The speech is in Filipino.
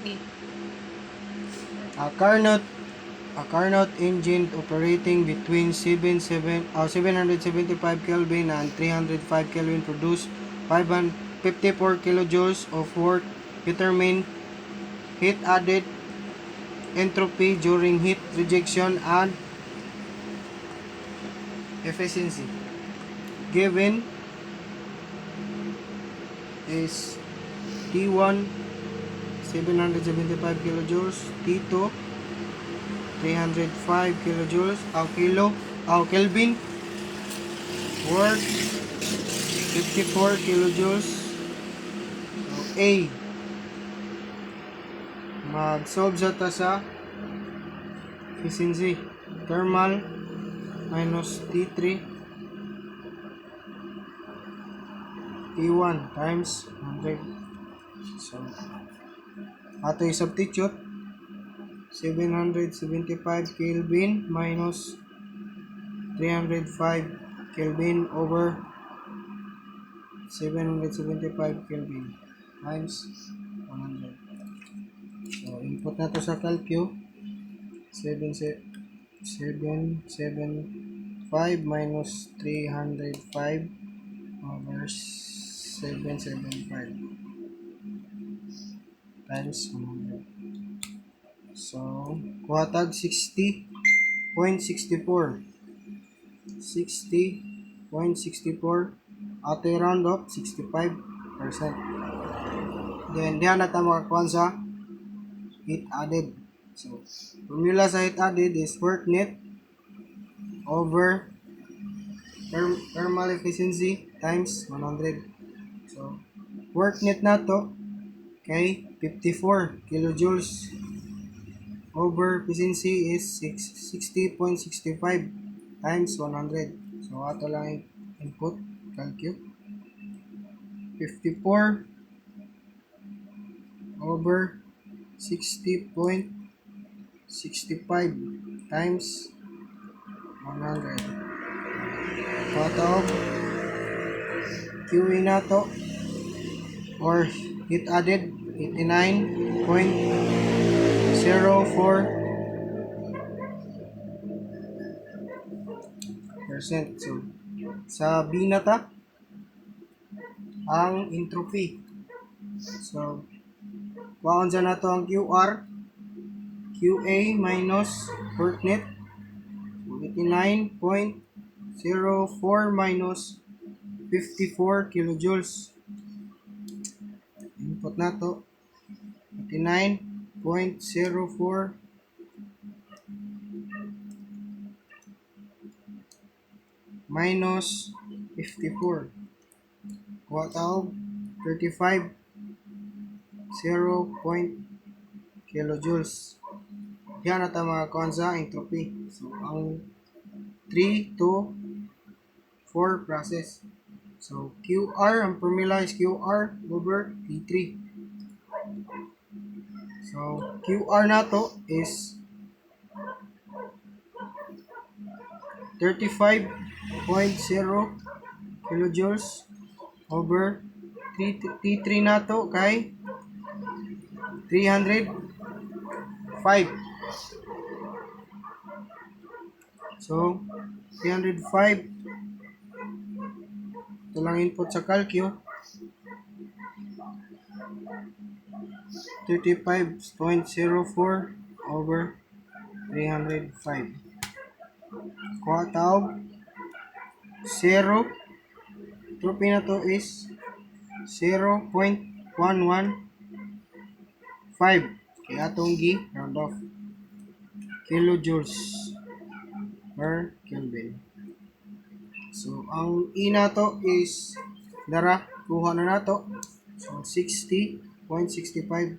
heat. A Carnot engine operating between 775 Kelvin and 305 Kelvin produce 54 kilojoules of work. Determine heat added entropy during heat rejection and efficiency. Given is T1 775 kilojoules, T2 305 kilojoules, Kelvin, work 54 kilojoules. A, mag-solve sa sa efficiency. Thermal minus T3 T1 times 100. So, ato i-substitute 775 Kelvin minus 305 Kelvin over 775 Kelvin times 100. So, input na to sa calcu. 775 minus 305 over 775 times 100. So, kuha tag 60.64. 60.64. Ato i-round up 65%. Then, diyan natin makakuha sa heat added. So, formula sa heat added is work net over thermal efficiency times 100. So, work net na to kay 54 kilojoules over efficiency is 60.65 times 100. So, ato lang input, calculate. 54 over 60.65 times 100. Total QE na to or heat added 89.04%. So, sa B na ta ang entropy. So, kuhaan dyan na to ang QR, QA minus work net, 89.04 minus 54 kilojoules. Input na to, 89.04 minus 54. Kuha tao, 35 0. kilojoules. Yan na mga konsa entropy. So, ang 3 to 4 process. So, QR, ang formula is QR over T3. So, QR na to is 35.0 kilojoules over T3 na to kay 305. So, 305. Ito lang input sa calcu. 35.04 over 305. Kuha tawag 0. Entropy na to is 0.115. Kaya atong round off kilojoules per Kelvin. So, ang E na to is kuha na to. So, 60.65%.